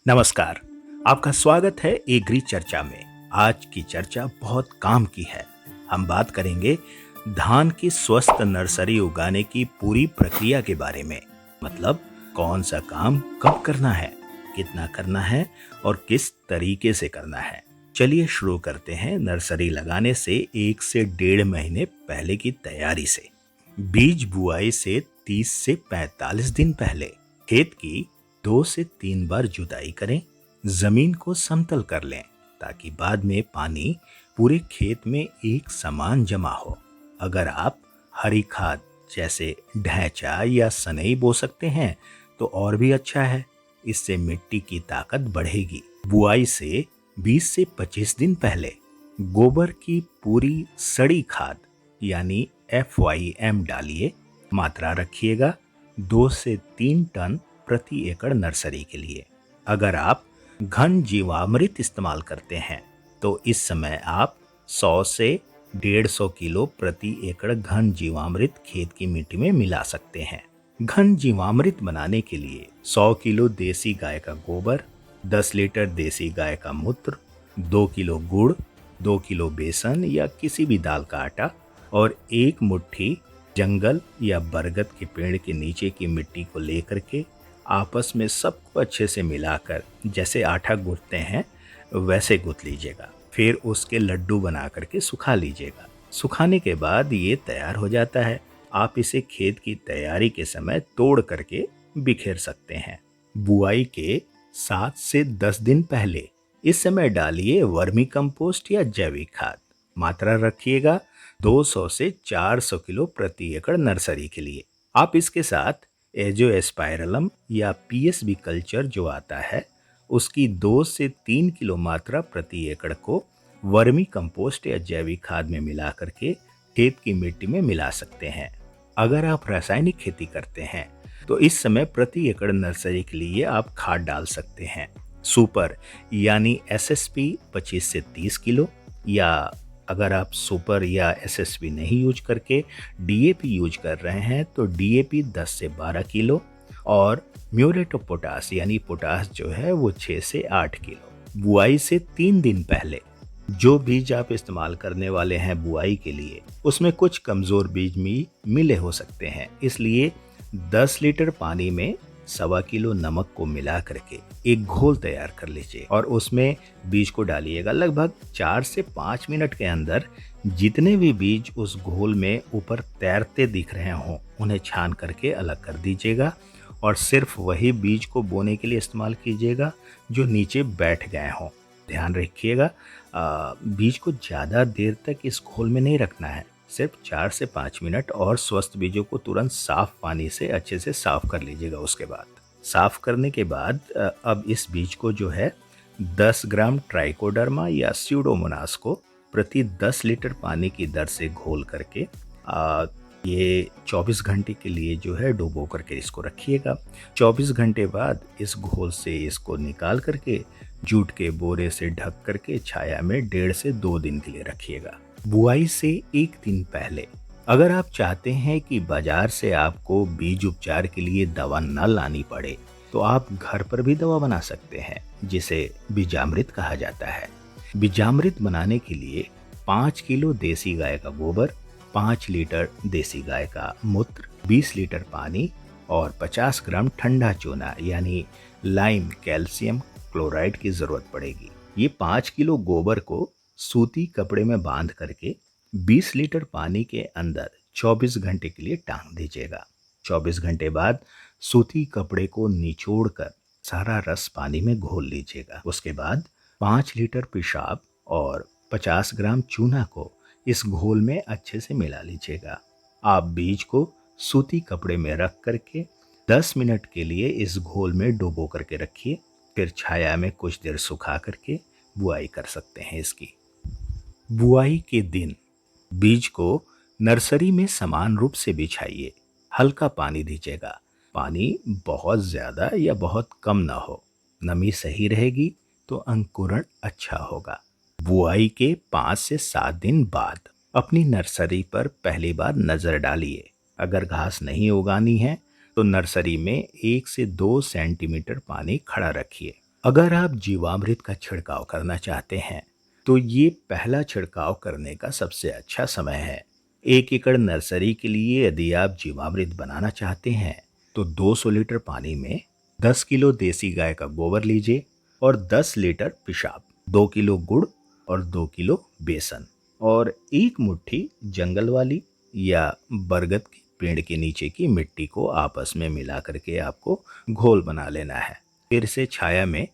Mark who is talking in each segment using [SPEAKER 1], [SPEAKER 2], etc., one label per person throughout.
[SPEAKER 1] नमस्कार। आपका स्वागत है एग्री चर्चा में। आज की चर्चा बहुत काम की है। हम बात करेंगे धान की स्वस्थ नर्सरी उगाने की पूरी प्रक्रिया के बारे में। मतलब कौन सा काम कब करना है, कितना करना है और किस तरीके से करना है। चलिए शुरू करते हैं नर्सरी लगाने से 1 से 1.5 महीने पहले की तैयारी से। बीज बुआई से 30 से 45 दिन पहले खेत की 2 से 3 बार जुताई करें। जमीन को समतल कर लें ताकि बाद में पानी पूरे खेत में एक समान जमा हो। अगर आप हरी खाद जैसे ढैंचा या सनई बो सकते हैं तो और भी अच्छा है। इससे मिट्टी की ताकत बढ़ेगी। बुआई से 20 से 25 दिन पहले गोबर की पूरी सड़ी खाद यानी FYM डालिए। मात्रा रखिएगा 2 से 3 टन प्रति एकड़ नर्सरी के लिए। अगर आप घन जीवामृत इस्तेमाल करते हैं तो इस समय आप 100 से 150 किलो प्रति एकड़ घन जीवामृत खेत की मिट्टी में मिला सकते हैं। घन जीवामृत बनाने के लिए 100 किलो देसी गाय का गोबर, 10 लीटर देसी गाय का मूत्र, 2 किलो गुड़, 2 किलो बेसन या किसी भी दाल का आटा और 1 मुट्ठी जंगल या बरगद के पेड़ के नीचे की मिट्टी को लेकर के आपस में सबको अच्छे से मिलाकर जैसे आटा गूंथते हैं वैसे गूंथ लीजिएगा। फिर उसके लड्डू बना करके सुखा लीजिएगा। सुखाने के बाद ये तैयार हो जाता है। आप इसे खेत की तैयारी के समय तोड़ करके बिखेर सकते हैं। बुआई के 7 से 10 दिन पहले इस समय डालिए वर्मी कंपोस्ट या जैविक खाद। मात्रा रखिएगा 200 से 400 किलो प्रति एकड़ नर्सरी के लिए। आप इसके साथ एजोस्पाइरलम या PSB कल्चर जो आता है उसकी 2 से 3 किलो मात्रा प्रति एकड़ को वर्मी कंपोस्ट या जैविक खाद में मिला करके खेत की मिट्टी में मिला सकते हैं। अगर आप रासायनिक खेती करते हैं तो इस समय प्रति एकड़ नर्सरी के लिए आप खाद डाल सकते हैं। सुपर यानी SSP 25 से 30 किलो, या अगर आप सुपर या SSP नहीं यूज करके DAP यूज कर रहे हैं तो DAP 10 से 12 किलो और म्यूरेट ऑफ पोटास यानी पोटास जो है वो 6 से 8 किलो। बुआई से 3 दिन पहले जो बीज आप इस्तेमाल करने वाले हैं बुआई के लिए उसमें कुछ कमजोर बीज भी मिले हो सकते हैं, इसलिए 10 लीटर पानी में 1.25 किलो नमक को मिला करके एक घोल तैयार कर लीजिए और उसमें बीज को डालिएगा। लगभग 4 से 5 मिनट के अंदर जितने भी बीज उस घोल में ऊपर तैरते दिख रहे हों उन्हें छान करके अलग कर दीजिएगा और सिर्फ वही बीज को बोने के लिए इस्तेमाल कीजिएगा जो नीचे बैठ गए हों। ध्यान रखिएगा बीज को ज़्यादा देर तक इस घोल में नहीं रखना है, सिर्फ 4 से 5 मिनट, और स्वस्थ बीजों को तुरंत साफ पानी से अच्छे से साफ कर लीजिएगा। उसके बाद साफ करने के बाद अब इस बीज को जो है 10 ग्राम ट्राइकोडर्मा या स्यूडोमोनास को प्रति 10 लीटर पानी की दर से घोल करके ये 24 घंटे के लिए जो है डुबो करके इसको रखिएगा। 24 घंटे बाद इस घोल से इसको निकाल करके जूट के बोरे से ढक करके छाया में 1.5 से 2 दिन के लिए रखिएगा। बुआई से 1 दिन पहले अगर आप चाहते हैं कि बाजार से आपको बीज उपचार के लिए दवा न लानी पड़े तो आप घर पर भी दवा बना सकते हैं जिसे बीजामृत कहा जाता है। बीजामृत बनाने के लिए 5 किलो देसी गाय का गोबर, 5 लीटर देसी गाय का मूत्र, 20 लीटर पानी और 50 ग्राम ठंडा चूना यानी लाइम कैल्शियम क्लोराइड की जरूरत पड़ेगी। ये 5 किलो गोबर को सूती कपड़े में बांध करके 20 लीटर पानी के अंदर 24 घंटे के लिए टांग दीजिएगा। 24 घंटे बाद सूती कपड़े को निचोड़ कर सारा रस पानी में घोल लीजिएगा। उसके बाद 5 लीटर पेशाब और 50 ग्राम चूना को इस घोल में अच्छे से मिला लीजिएगा। आप बीज को सूती कपड़े में रख करके 10 मिनट के लिए इस घोल में डुबो करके रखिए। फिर छाया में कुछ देर सुखा करके बुआई कर सकते हैं इसकी। बुआई के दिन बीज को नर्सरी में समान रूप से बिछाइए। हल्का पानी दीजिएगा। पानी बहुत ज़्यादा या बहुत कम ना हो। नमी सही रहेगी तो अंकुरण अच्छा होगा। बुआई के 5 से 7 दिन बाद अपनी नर्सरी पर पहली बार नज़र डालिए। अगर घास नहीं उगानी है तो नर्सरी में 1 से 2 सेंटीमीटर पानी खड़ा रखिए। अगर आप जीवामृत का छिड़काव करना चाहते हैं तो ये पहला छिड़काव करने का सबसे अच्छा समय है। 1 एकड़ नर्सरी के लिए यदि आप जीवामृत बनाना चाहते हैं तो 200 लीटर पानी में 10 किलो देसी गाय का गोबर लीजिए और 10 लीटर पेशाब, 2 किलो गुड़ और 2 किलो बेसन और 1 मुट्ठी जंगल वाली या बरगद के पेड़ के नीचे की मिट्टी को आपस में मिला करके आपको घोल बना लेना है। फिर से छाया में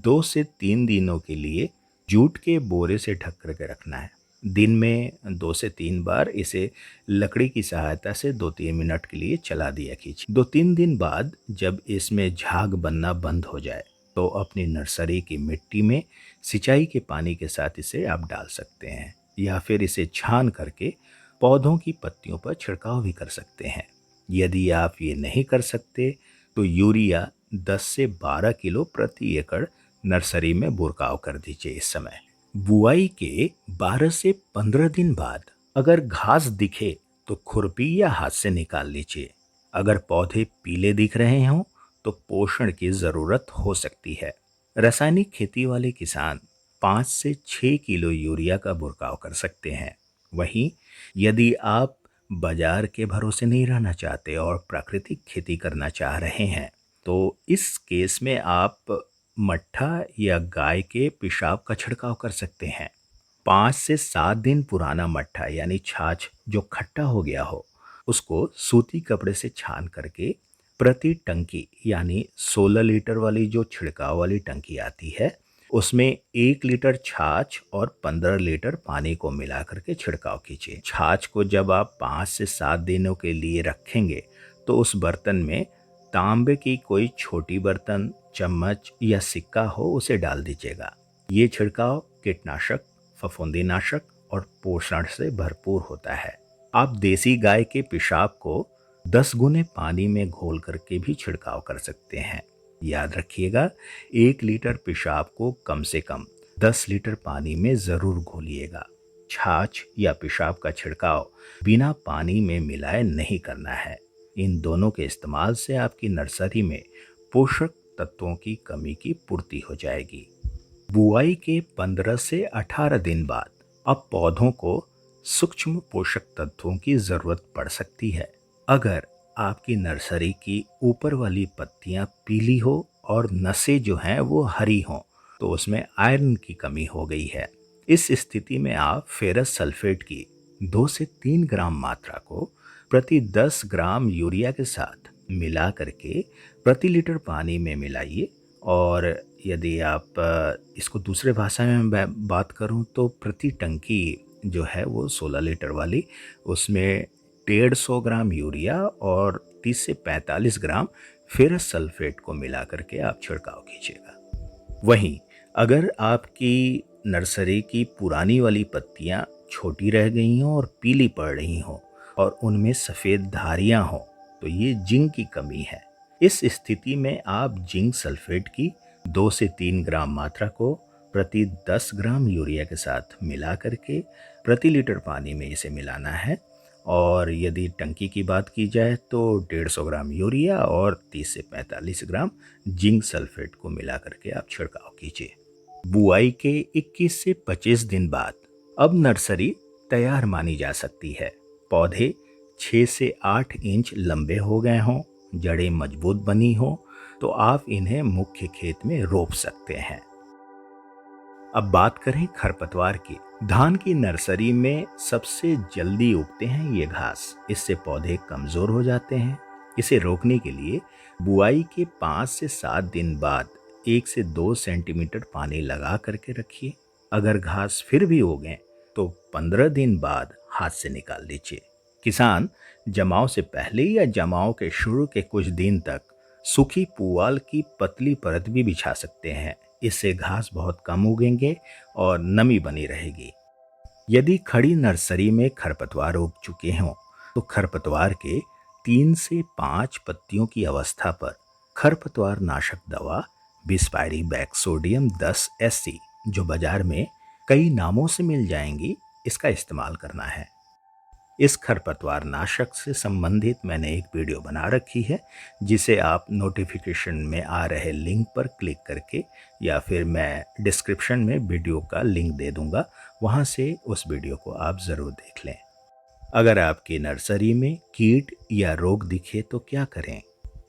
[SPEAKER 1] 2 से 3 दिनों के लिए जूट के बोरे से ढक करके रखना है। दिन में 2 से 3 बार इसे लकड़ी की सहायता से 2-3 मिनट के लिए चला दिया कीजिए। 2-3 दिन बाद जब इसमें झाग बनना बंद हो जाए तो अपनी नर्सरी की मिट्टी में सिंचाई के पानी के साथ इसे आप डाल सकते हैं या फिर इसे छान करके पौधों की पत्तियों पर छिड़काव भी कर सकते हैं। यदि आप ये नहीं कर सकते तो यूरिया 10 से 12 किलो प्रति एकड़ नर्सरी में बुरकाव कर दीजिए। इस समय बुआई के 12 से 15 दिन बाद अगर घास दिखे तो खुरपी या हाथ से निकाल लीजिए। अगर पौधे पीले दिख रहे हों तो पोषण की जरूरत हो सकती है। रासायनिक खेती वाले किसान 5 से 6 किलो यूरिया का बुरकाव कर सकते हैं। वहीं यदि आप बाजार के भरोसे नहीं रहना चाहते और प्राकृतिक खेती करना चाह रहे हैं तो इस केस में आप मट्ठा या गाय के पेशाब का छिड़काव कर सकते हैं। 5 से 7 दिन पुराना मट्ठा यानी छाछ जो खट्टा हो गया हो उसको सूती कपड़े से छान करके प्रति टंकी यानी 16 लीटर वाली जो छिड़काव वाली टंकी आती है उसमें 1 लीटर छाछ और 15 लीटर पानी को मिला करके छिड़काव कीजिए। छाछ को जब आप 5 से 7 दिनों के लिए रखेंगे तो उस बर्तन में तांबे की कोई छोटी बर्तन, चम्मच या सिक्का हो उसे डाल दीजिएगा। ये छिड़काव कीटनाशक, फफूंदीनाशक और पोषण से भरपूर होता है। आप देसी गाय के पेशाब को 10 गुने पानी में घोल करके भी छिड़काव कर सकते हैं। याद रखिएगा 1 लीटर पेशाब को कम से कम 10 लीटर पानी में जरूर घोलिएगा। छाछ या पेशाब का छिड़काव बिना पानी में मिलाए नहीं करना है। इन दोनों के इस्तेमाल से आपकी नर्सरी में पोषक तत्वों की कमी की पूर्ति हो जाएगी। बुआई के 15 से 18 दिन बाद अब पौधों को सूक्ष्म पोषक तत्वों की जरूरत पड़ सकती है। अगर आपकी नर्सरी की ऊपर वाली पत्तियां पीली हो और नसें जो हैं वो हरी हों तो उसमें आयरन की कमी हो गई है। इस स्थिति में आप फेरस सल्फेट की 2 से 3 ग्राम मात्रा को प्रति 10 ग्राम यूरिया के साथ मिला करके प्रति लीटर पानी में मिलाइए। और यदि आप इसको दूसरे भाषा में बात करूं तो प्रति टंकी जो है वो 16 लीटर वाली उसमें 150 ग्राम यूरिया और 30 से 45 ग्राम फेरस सल्फेट को मिला करके आप छिड़काव कीजिएगा। वहीं अगर आपकी नर्सरी की पुरानी वाली पत्तियां छोटी रह गई हों और पीली पड़ रही हों और उनमें सफ़ेद धारियां हों तो ये जिंक की कमी है। इस स्थिति में आप जिंक सल्फेट की 2 से 3 ग्राम मात्रा को प्रति 10 ग्राम यूरिया के साथ मिला करके प्रति लीटर पानी में इसे मिलाना है। और यदि टंकी की बात की जाए तो 150 ग्राम यूरिया और 30 से 45 ग्राम जिंक सल्फेट को मिला करके आप छिड़काव कीजिए। बुआई के 21 से 25 दिन बाद अब नर्सरी तैयार मानी जा सकती है। पौधे 6 से 8 इंच लंबे हो गए हों, जड़ें मजबूत बनी हों तो आप इन्हें मुख्य खेत में रोप सकते हैं। अब बात करें खरपतवार की। धान की नर्सरी में सबसे जल्दी उगते हैं ये घास, इससे पौधे कमजोर हो जाते हैं। इसे रोकने के लिए बुआई के 5 से 7 दिन बाद 1 से 2 सेंटीमीटर पानी लगा करके रखिए। अगर घास फिर भी उगे तो 15 दिन बाद हाथ से निकाल दीजिए। किसान जमाव से पहले या जमाव के शुरू के कुछ दिन तक सूखी पुआल की पतली परत भी बिछा सकते हैं। इससे घास बहुत कम उगेंगे और नमी बनी रहेगी। यदि खड़ी नर्सरी में खरपतवार उग चुके हों तो खरपतवार के 3 से 5 पत्तियों की अवस्था पर खरपतवार नाशक दवा बिस्पायरिक सोडियम 10 SC जो बाजार में कई नामों से मिल जाएंगी, इसका इस्तेमाल करना है। इस खरपतवार नाशक से संबंधित मैंने एक वीडियो बना रखी है, जिसे आप नोटिफिकेशन में आ रहे लिंक पर क्लिक करके या फिर मैं डिस्क्रिप्शन में वीडियो का लिंक दे दूंगा, वहां से उस वीडियो को आप ज़रूर देख लें। अगर आपकी नर्सरी में कीट या रोग दिखे तो क्या करें?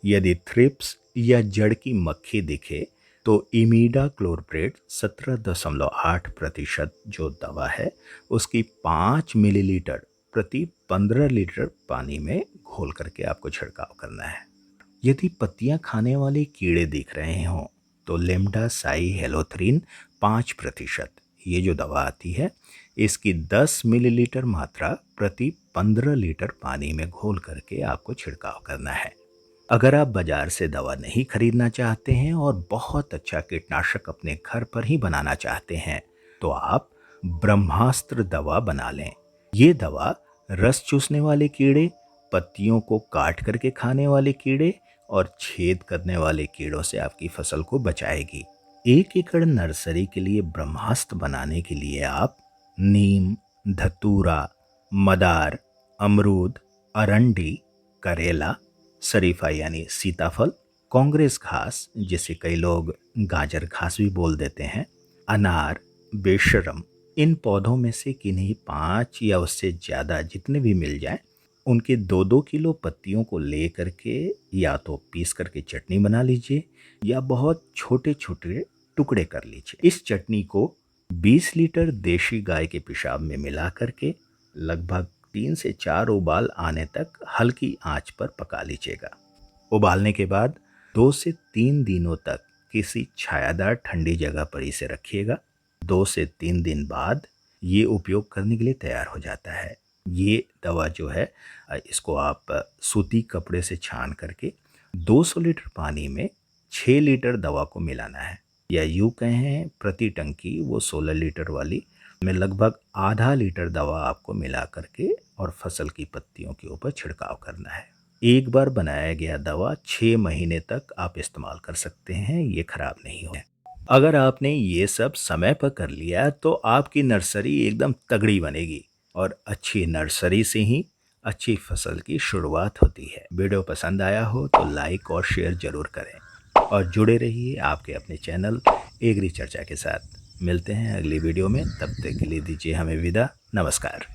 [SPEAKER 1] यदि थ्रिप्स या जड़ की मक्खी दिखे तो इमीडा क्लोरप्रेट 17.8% जो दवा है उसकी 5 मिलीलीटर प्रति 15 लीटर पानी में घोल करके आपको छिड़काव करना है। यदि पत्तियां खाने वाले कीड़े दिख रहे हों तो लेम्डा साई हेलोथ्रीन 5%, ये जो दवा आती है इसकी 10 मिलीलीटर मात्रा प्रति 15 लीटर पानी में घोल करके आपको छिड़काव करना है। अगर आप बाजार से दवा नहीं खरीदना चाहते हैं और बहुत अच्छा कीटनाशक अपने घर पर ही बनाना चाहते हैं तो आप ब्रह्मास्त्र दवा बना लें। ये दवा रस चूसने वाले कीड़े, पत्तियों को काट करके खाने वाले कीड़े और छेद करने वाले कीड़ों से आपकी फसल को बचाएगी। 1 एकड़ नर्सरी के लिए ब्रह्मास्त्र बनाने के लिए आप नीम, धतूरा, मदार, अमरूद, अरंडी, करेला, शरीफा यानी सीताफल, कांग्रेस घास जिसे कई लोग गाजर घास भी बोल देते हैं, अनार, बेशरम, इन पौधों में से किन्हीं 5 या उससे ज़्यादा जितने भी मिल जाएं, उनके 2-2 किलो पत्तियों को ले करके या तो पीस करके चटनी बना लीजिए या बहुत छोटे छोटे टुकड़े कर लीजिए। इस चटनी को 20 लीटर देशी गाय के पेशाब में मिला करके लगभग 3 से 4 उबाल आने तक हल्की आंच पर पका लीजिएगा। उबालने के बाद 2 से 3 दिनों तक किसी छायादार ठंडी जगह पर इसे रखिएगा। 2 से 3 दिन बाद ये उपयोग करने के लिए तैयार हो जाता है। ये दवा जो है इसको आप सूती कपड़े से छान करके 200 लीटर पानी में 6 लीटर दवा को मिलाना है, या यूँ कहें प्रति टंकी वो 16 लीटर वाली में लगभग आधा लीटर दवा आपको मिला करके और फसल की पत्तियों के ऊपर छिड़काव करना है। एक बार बनाया गया दवा 6 महीने तक आप इस्तेमाल कर सकते हैं, ये खराब नहीं हो। अगर आपने ये सब समय पर कर लिया तो आपकी नर्सरी एकदम तगड़ी बनेगी और अच्छी नर्सरी से ही अच्छी फसल की शुरुआत होती है। वीडियो पसंद आया हो तो लाइक और शेयर जरूर करें और जुड़े रहिए आपके अपने चैनल एग्री चर्चा के साथ। मिलते हैं अगली वीडियो में, तब तक के लिए दीजिए हमें विदा। नमस्कार।